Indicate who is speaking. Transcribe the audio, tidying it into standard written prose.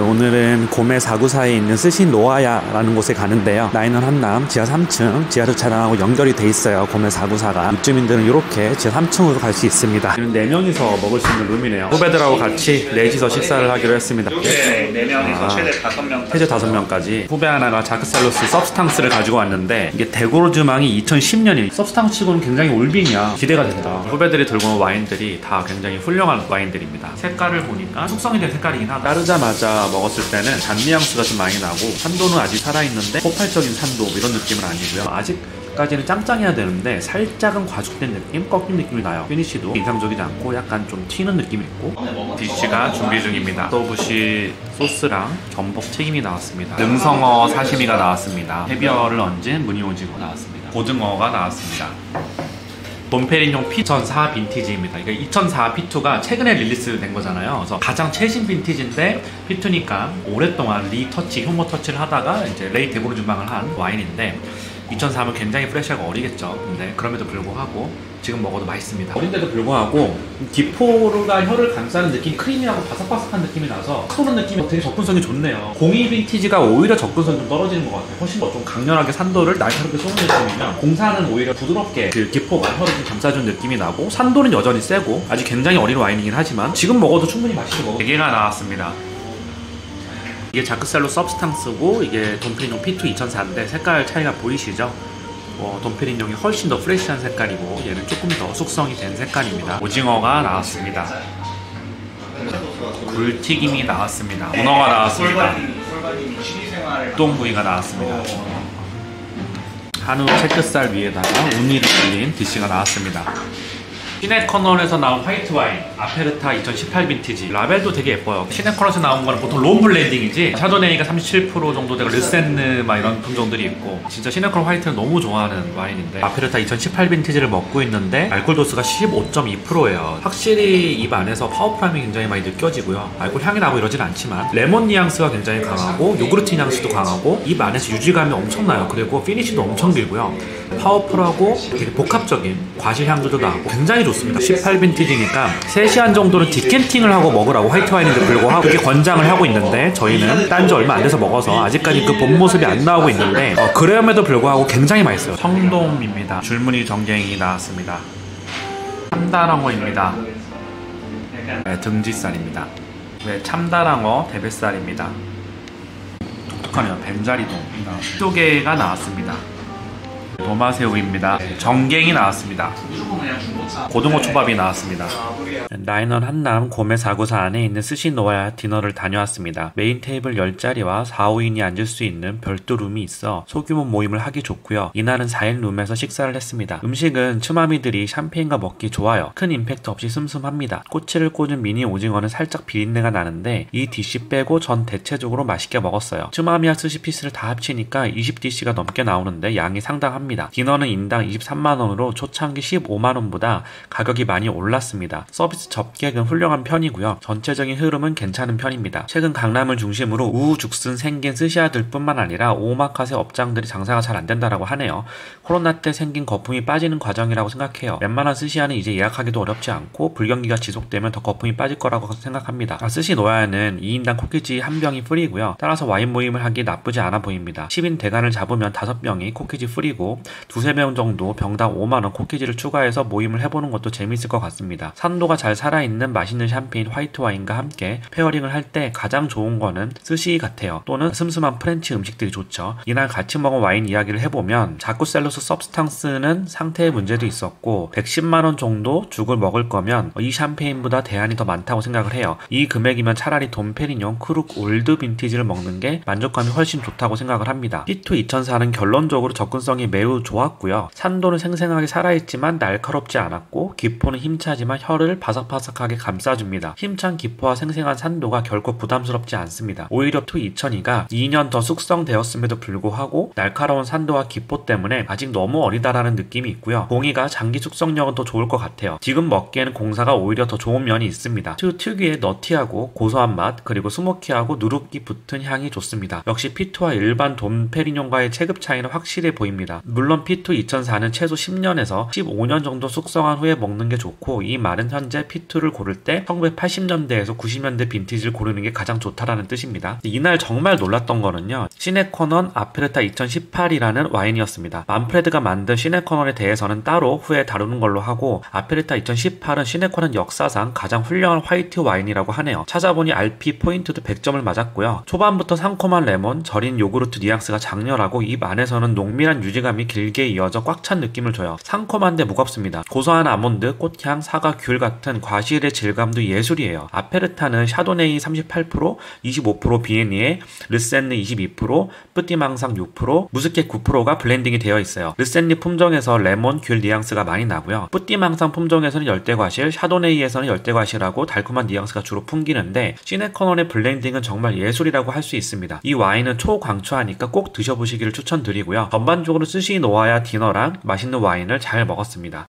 Speaker 1: 오늘은 고메 494에 있는 스시 노아야라는 곳에 가는데요. 라인은 한남 지하 3층 지하주차장하고 연결이 돼 있어요. 고메 494가 입주민들은 이렇게 지하 3층으로 갈 수 있습니다. 이런 4명이서 먹을 수 있는 룸이네요. 후배들하고 같이 넷이서 식사를 하기로 했습니다.
Speaker 2: 네, 4명이서 최대 5명.
Speaker 1: 최대 5명까지. 후배 하나가 자크셀로스 서브스탕스를 가지고 왔는데 이게 데고르즈망이 2010년이 서브스탕스 치고는 굉장히 올빈이야. 기대가 된다. 후배들이 들고 온 와인들이 다 굉장히 훌륭한 와인들입니다. 색깔을 보니까 숙성이 된 색깔이긴 하다. 따르자마자 먹었을 때는 잔뉘앙스가 좀 많이 나고 산도는 아직 살아있는데 폭발적인 산도 이런 느낌은 아니고요. 아직까지는 짱짱해야 되는데 살짝은 과숙된 느낌, 꺾인 느낌이 나요. 피니쉬도 인상적이지 않고 약간 좀 튀는 느낌이 있고. 디쉬가 준비 중입니다. 소부시 소스랑 전복 튀김이 나왔습니다. 능성어 사시미가 나왔습니다. 해비어를 얹은 무늬오징어 나왔습니다. 고등어가 나왔습니다. 돈페리뇽 P2004 빈티지입니다. 이게 2004 P2가 최근에 릴리스된 거잖아요. 그래서 가장 최신 빈티지인데 P2니까 오랫동안 리터치, 효모 터치를 하다가 이제 레이 데고르즈망을 한 와인인데 2004면 굉장히 프레시하고 어리겠죠. 근데 그럼에도 불구하고 지금 먹어도 맛있습니다. 어린데도 불구하고 디포가 혀를 감싸는 느낌, 크리미하고 바삭바삭한 느낌이 나서 쏘는 느낌이 되게 접근성이 좋네요. 02 빈티지가 오히려 접근성이 좀 떨어지는 것 같아요. 훨씬 더 좀 강렬하게 산도를 날카롭게 쏘는 느낌이면 04는 오히려 부드럽게 그 디포가 혀를 좀 감싸주는 느낌이 나고 산도는 여전히 세고 아직 굉장히 어린 와인이긴 하지만 지금 먹어도 충분히 맛있게 먹어. 4개가 나왔습니다. 이게 자크셀로 서브스탕스고 이게 돈페리뇽 P2 2004인데 색깔 차이가 보이시죠? 돈페리뇽이 훨씬 더 프레시한 색깔이고 얘는 조금 더 숙성이 된 색깔입니다. 오징어가 나왔습니다. 굴튀김이 나왔습니다. 문어가 나왔습니다. 똥구이가 나왔습니다. 한우 채끝살 위에다가 우니를 올린 디쉬가 나왔습니다. 시네커널에서 나온 화이트 와인 아페르타 2018 빈티지. 라벨도 되게 예뻐요. 시네커널에서 나온 거는 보통 롬 블렌딩이지 샤도네이가 37% 정도 되고 르센느 막 이런 품종들이 있고 진짜 시네커널 화이트를 너무 좋아하는 와인인데 아페르타 2018 빈티지를 먹고 있는데 알코올 도수가 15.2%예요 확실히 입 안에서 파워프라임이 굉장히 많이 느껴지고요. 알코올 향이 나고 이러진 않지만 레몬 뉘앙스가 굉장히 강하고 요구르트 뉘앙스도 강하고 입 안에서 유지감이 엄청나요. 그리고 피니쉬도 엄청 길고요. 파워풀하고 되게 복합적인 과실향들도 나고 굉장히 좋습니다. 18 빈티지니까 3시간 정도는 디켄팅을 하고 먹으라고 화이트 와인인데 불구하고 그렇게 권장을 하고 있는데 저희는 딴 지 얼마 안 돼서 먹어서 아직까지 그 본 모습이 안 나오고 있는데 그럼에도 불구하고 굉장히 맛있어요. 청돔입니다. 줄무늬 정갱이 나왔습니다. 참다랑어입니다. 네, 등지살입니다. 네, 참다랑어 대뱃살입니다. 독특하네요. 뱀자리동 2개가 나왔습니다. 도마새우입니다. 정갱이 나왔습니다. 고등어 초밥이 나왔습니다. 라인원 한남 고메 494 안에 있는 스시 노아야 디너를 다녀왔습니다. 메인 테이블 10자리와 4, 5인이 앉을 수 있는 별도 룸이 있어 소규모 모임을 하기 좋고요. 이날은 4인 룸에서 식사를 했습니다. 음식은 츠마미들이 샴페인과 먹기 좋아요. 큰 임팩트 없이 슴슴합니다. 꼬치를 꽂은 미니 오징어는 살짝 비린내가 나는데 이 디쉬 빼고 전 대체적으로 맛있게 먹었어요. 츠마미와 스시 피스를 다 합치니까 20디쉬가 넘게 나오는데 양이 상당합니다. 디너는 인당 23만원으로 초창기 15만원보다 가격이 많이 올랐습니다. 서비스 접객은 훌륭한 편이고요. 전체적인 흐름은 괜찮은 편입니다. 최근 강남을 중심으로 우후죽순 생긴 스시야들 뿐만 아니라 오마카세 업장들이 장사가 잘 안된다라고 하네요. 코로나 때 생긴 거품이 빠지는 과정이라고 생각해요. 웬만한 스시야는 이제 예약하기도 어렵지 않고 불경기가 지속되면 더 거품이 빠질 거라고 생각합니다. 스시 노야는 2인당 코키지 1병이 프리고요. 따라서 와인 모임을 하기 나쁘지 않아 보입니다. 10인 대관을 잡으면 5병이 코키지 프리고 2~3명 정도 병당 5만원 코키지를 추가해서 모임을 해보는 것도 재밌을 것 같습니다. 산도가 잘 살아있는 맛있는 샴페인 화이트 와인과 함께 페어링을 할 때 가장 좋은 거는 스시 같아요. 또는 슴슴한 프렌치 음식들이 좋죠. 이날 같이 먹은 와인 이야기를 해보면 자쿠셀로스 서브스탕스는 상태의 문제도 있었고 110만원 정도 죽을 먹을 거면 이 샴페인보다 대안이 더 많다고 생각을 해요. 이 금액이면 차라리 돈페리뇽 크룩 올드 빈티지를 먹는 게 만족감이 훨씬 좋다고 생각을 합니다. P2 2004는 결론적으로 접근성이 매우 좋았고요. 산도는 생생하게 살아있지만 날카롭지 않았고 기포는 힘차지만 혀를 바삭바삭하게 감싸줍니다. 힘찬 기포와 생생한 산도가 결코 부담스럽지 않습니다. 오히려 P2 2002가 2년 더 숙성되었음에도 불구하고 날카로운 산도와 기포 때문에 아직 너무 어리다라는 느낌이 있고요. 02가 장기 숙성력은 더 좋을 것 같아요. 지금 먹기에는 04가 오히려 더 좋은 면이 있습니다. 특유의 너티하고 고소한 맛 그리고 스모키하고 누룩기 붙은 향이 좋습니다. 역시 P2와 일반 돈페리뇽과의 체급 차이는 확실해 보입니다. 물론 P2 2004는 최소 10년에서 15년 정도 숙성한 후에 먹는 게 좋고, 이 말은 현재 P2를 고를 때 1980년대에서 90년대 빈티지를 고르는 게 가장 좋다라는 뜻입니다. 이날 정말 놀랐던 거는요, 시네커넌 아페르타 2018이라는 와인이었습니다. 만프레드가 만든 시네커넌에 대해서는 따로 후에 다루는 걸로 하고, 아페르타 2018은 시네커넌 역사상 가장 훌륭한 화이트 와인이라고 하네요. 찾아보니 RP 포인트도 100점을 맞았고요. 초반부터 상콤한 레몬, 절인 요구르트 뉘앙스가 장렬하고 입 안에서는 농밀한 유지감이 길게 이어져 꽉 찬 느낌을 줘요. 상콤한데 무겁습니다. 고소한 아몬드, 꽃향, 사과, 귤 같은 과실의 질감도 예술이에요. 아페르타는 샤도네이 38%, 25% 비에니에, 르센느 22%, 뿌띠망상 6%, 무스켓 9%가 블렌딩이 되어 있어요. 르센느 품종에서 레몬, 귤 뉘앙스가 많이 나고요. 뿌띠망상 품종에서는 열대과실, 샤도네이에서는 열대과실하고 달콤한 뉘앙스가 주로 풍기는데, 시네커넌의 블렌딩은 정말 예술이라고 할 수 있습니다. 이 와인은 초강추하니까 꼭 드셔보시기를 추천드리고요. 전반적으로 스시 노아야 디너랑 맛있는 와인을 잘 먹었습니다.